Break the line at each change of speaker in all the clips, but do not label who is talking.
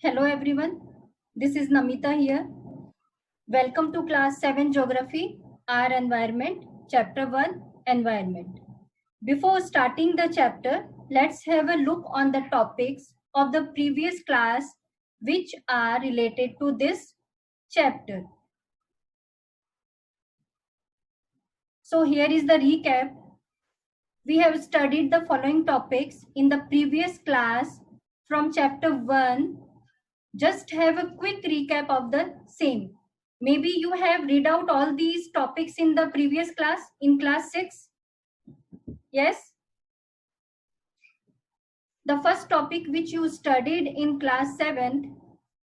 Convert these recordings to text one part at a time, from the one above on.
Hello everyone, this is Namita here. Welcome to class 7 Geography, Our Environment, Chapter 1 Environment. Before starting the chapter, let's have a look on the topics of the previous class which are related to this chapter. So here is the recap. We have studied the following topics in the previous class from chapter 1. Just have a quick recap of the same. Maybe you have read out all these topics in the previous class, in class 6. Yes? The first topic which you studied in class 6,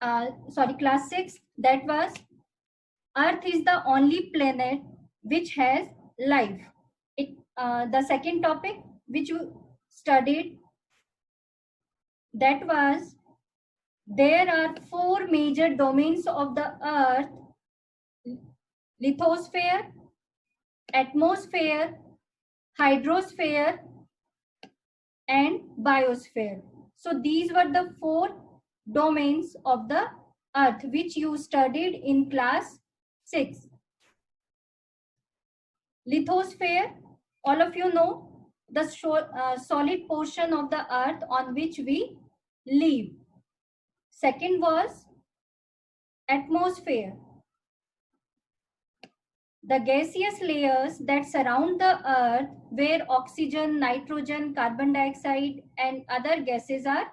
that was Earth is the only planet which has life. The second topic which you studied, that was there are 4 major domains of the Earth: lithosphere, atmosphere, hydrosphere, and biosphere. So these were the 4 domains of the Earth which you studied in class 6. Lithosphere, all of you know, the solid portion of the Earth on which we live. Second was atmosphere, the gaseous layers that surround the Earth, where oxygen, nitrogen, carbon dioxide, and other gases are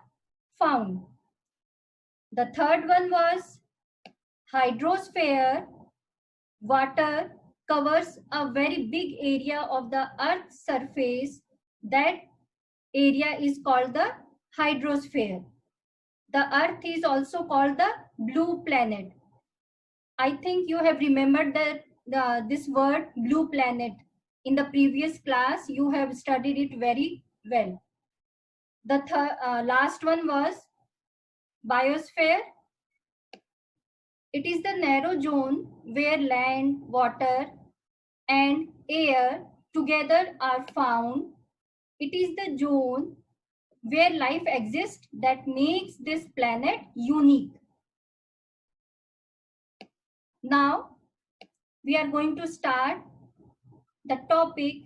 found. The third one was hydrosphere. Water covers a very big area of the Earth's surface. That area is called the hydrosphere. The Earth is also called the blue planet. I think you have remembered that this word blue planet in the previous class. You have studied it very well. The last one was biosphere. It is the narrow zone where land, water, and air together are found. It is the zone where life exists that makes this planet unique. Now, we are going to start the topic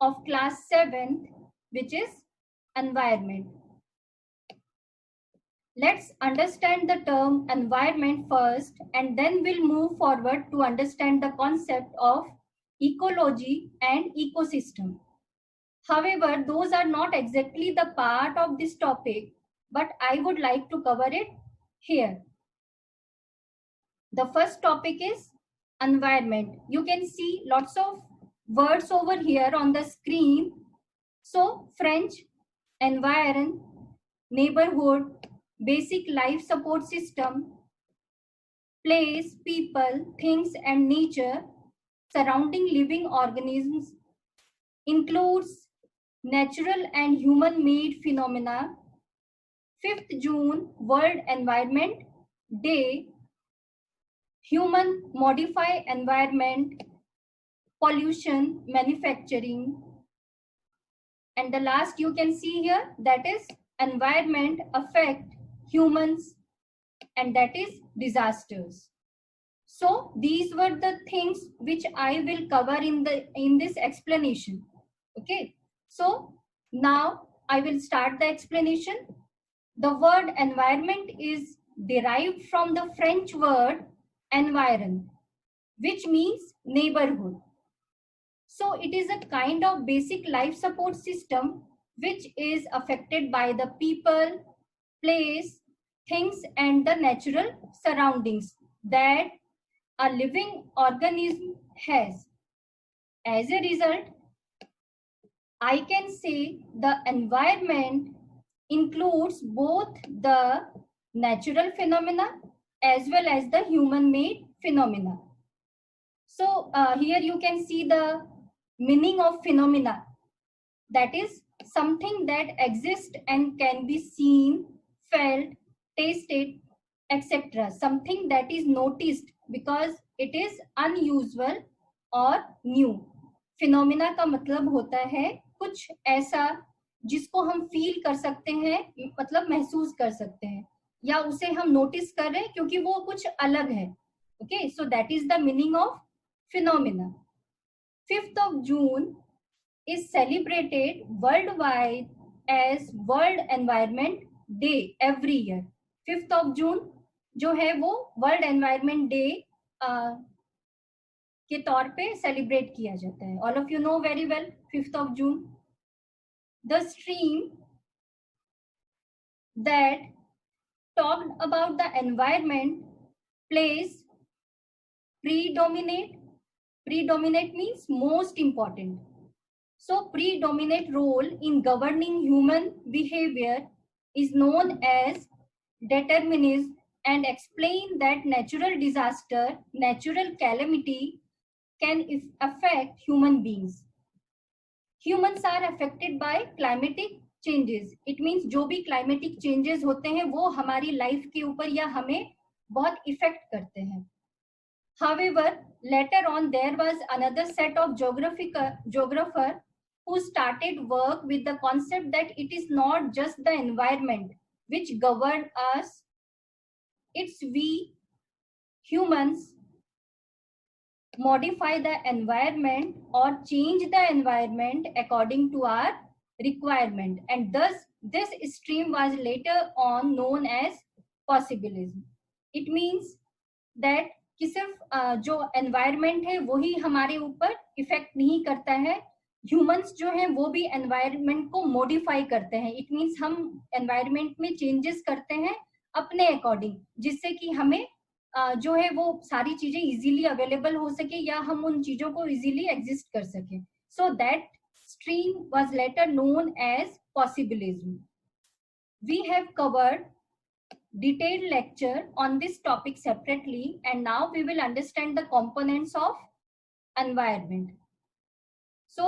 of class 7, which is environment. Let's understand the term environment first, and then we'll move forward to understand the concept of ecology and ecosystem. However, those are not exactly the part of this topic, but I would like to cover it here. The first topic is environment. You can see lots of words over here on the screen. So, French, environ, neighborhood, basic life support system, place, people, things, and nature surrounding living organisms, includes natural and human-made phenomena. 5th June, World Environment Day, human modify environment, pollution, manufacturing. And the last you can see here, that is environment affect humans, and that is disasters. So these were the things which I will cover in this explanation. Okay, so now I will start the explanation. The word environment is derived from the French word environ, which means neighborhood. So it is a kind of basic life support system which is affected by the people, place, things, and the natural surroundings that a living organism has. As a result, I can say the environment includes both the natural phenomena as well as the human-made phenomena. So here you can see the meaning of phenomena. That is something that exists and can be seen, felt, tasted, etc. Something that is noticed because it is unusual or new. Phenomena का मतलब होता है कुछ ऐसा जिसको हम feel कर सकते हैं, मतलब महसूस कर सकते हैं. या उसे हम नोटिस कर रहे हैं क्योंकि वो कुछ अलग है. Okay, so that is the meaning of phenomena. 5th of June is celebrated worldwide as World Environment Day every year. 5th of June जो है वो वर्ल्ड एनवायरमेंट डे के तौर पे सेलिब्रेट किया जाता है. All of you know very well 5th of June. The stream that talked about the environment plays predominate. Predominate means most important. So predominant role in governing human behavior is known as determinism and explain that natural disaster, natural calamity can affect human beings. Humans are affected by climatic changes. It means जो भी climatic changes होते हैं वो हमारी life के ऊपर या हमें बहुत इफेक्ट करते हैं. However, later on there was another set of geographer who started work with the concept that it is not just the environment which govern us, it's we humans modify the environment or change the environment according to our requirement, and thus this stream was later on known as possibilism. It means that कि सिर्फ जो environment है वही हमारे ऊपर effect नहीं करता है, ह्यूमंस जो हैं वो भी एनवायरनमेंट को मॉडिफाई करते हैं. इट मींस हम एनवायरनमेंट में चेंजेस करते हैं अपने अकॉर्डिंग, जिससे कि हमें जो है वो सारी चीजें इजीली अवेलेबल हो सके या हम उन चीजों को इजीली एग्जिस्ट कर सके. So that stream was later known as possibilism. We have covered detailed lecture on this topic separately, and now we will understand the components of environment. So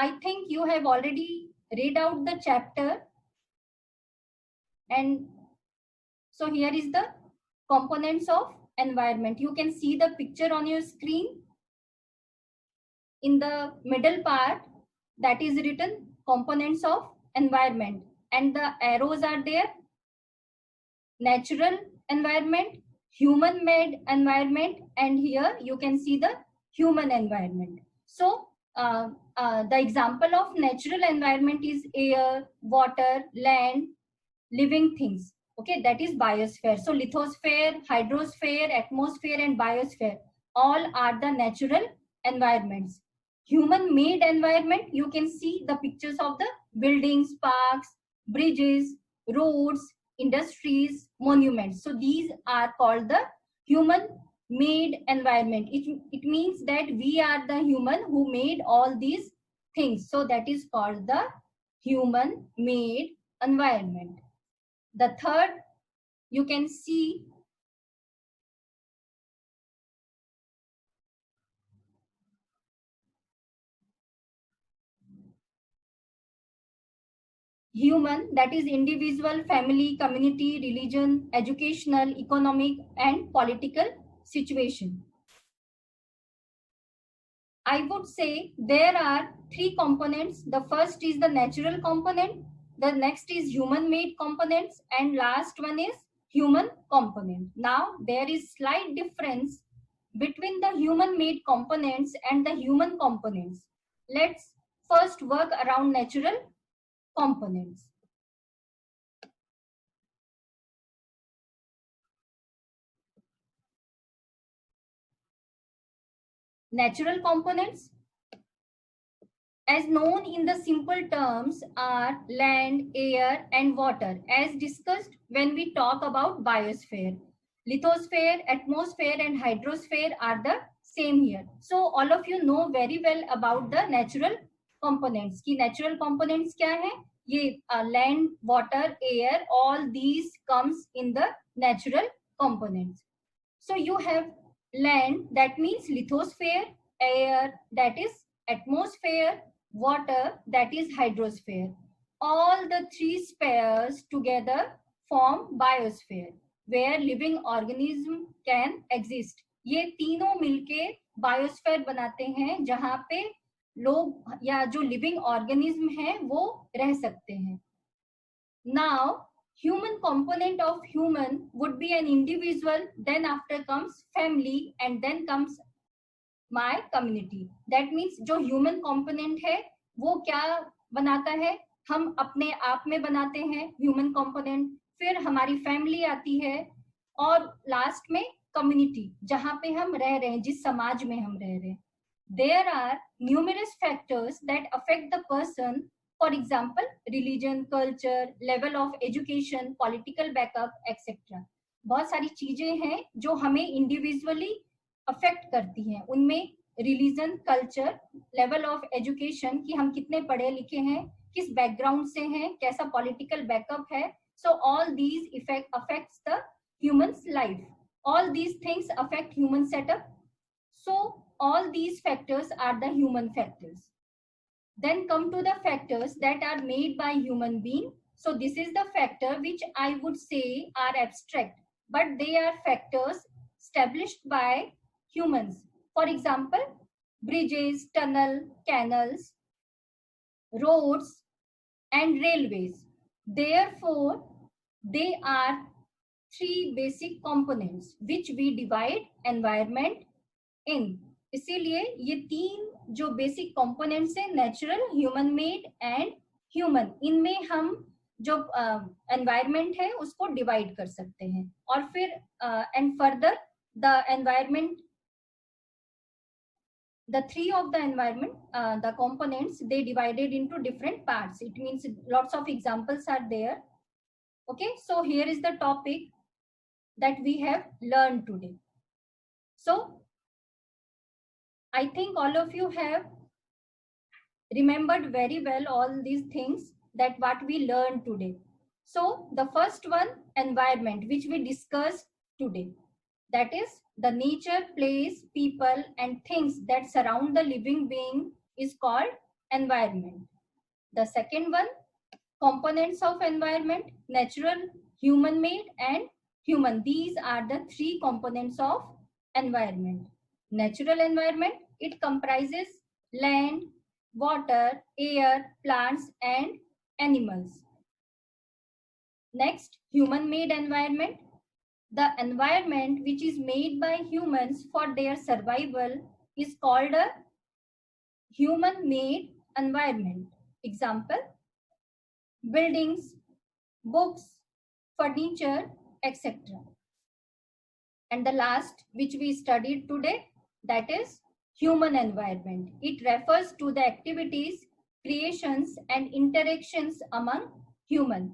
I think you have already read out the chapter, and so here is the components of environment. You can see the picture on your screen. In the middle part that is written components of environment, and the arrows are there: natural environment, human made environment, and here you can see the human environment. So the example of natural environment is air, water, land, living things. Okay, that is biosphere. So lithosphere, hydrosphere, atmosphere, and biosphere all are the natural environments. Human made environment, you can see the pictures of the buildings, parks, bridges, roads, industries, monuments. So these are called the human made environment. It means that we are the human who made all these things. So that is called the human made environment. The third, you can see human, that is individual, family, community, religion, educational, economic, and political situation. I would say there are three components. The first is the natural component, the next is human made components, and last one is human component. Now there is slight difference between the human made components and the human components. Let's first work around natural components. Natural components, as known in the simple terms, are land, air, and water, as discussed when we talk about biosphere. Lithosphere, atmosphere, and hydrosphere are the same here. So all of you know very well about the natural components. कि natural components क्या है? ये land, water, air, all these comes in the natural components. So you have land, that means lithosphere, air, that is atmosphere, water, that is hydrosphere. All the three spheres together form biosphere, where living organism can exist. ये तीनों मिलके biosphere बनाते हैं जहां पे लोग या जो लिविंग ऑर्गेनिज्म हैं वो रह सकते हैं. Now Human component of human would be an individual, then after comes family, and then comes my community. That means जो human component है वो क्या बनाता है, हम अपने आप में बनाते हैं human component, फिर हमारी family आती है, और लास्ट में community, जहाँ पे हम रह रहे हैं, जिस समाज में हम रह रहे हैं. There are numerous factors that affect the person. For example, religion, culture, level of education, political backup, etc. बहुत सारी चीजें हैं जो हमें individually अफेक्ट करती हैं. उनमें religion, culture, level of education कि हम कितने पढ़े लिखे हैं, किस बैकग्राउंड से हैं, कैसा पॉलिटिकल बैकअप है. So all these effect affects the humans life. All these things affect human setup. So all these factors are the human factors. Then come to the factors that are made by human being. So this is the factor which I would say are abstract, but they are factors established by humans. For example, bridges, tunnel, canals, roads, and railways. Therefore, they are three basic components which we divide environment in. इसीलिए ये तीन जो basic components हैं, natural, human made and human, इनमें हम जो environment है उसको डिवाइड कर सकते हैं. और फिर and further the environment, the three of the environment, the components, they divided into different parts. It means lots of examples are there. Okay, so here is the topic that we have learned today. So I think all of you have remembered very well all these things that what we learned today. So the first one, environment, which we discussed today, that is the nature, place, people, and things that surround the living being is called environment. The second one, components of environment, natural, human made, and human. These are the three components of environment. Natural environment, it comprises land, water, air, plants, and animals. Next, human made environment, the environment which is made by humans for their survival is called a human made environment. Example, buildings, books, furniture, etc. And the last which we studied today, that is human environment. It refers to the activities, creations, and interactions among humans.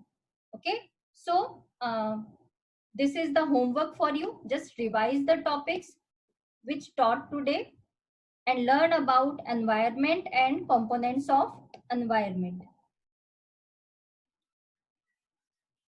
Okay, so this is the homework for you. Just revise the topics which taught today and learn about environment and components of environment.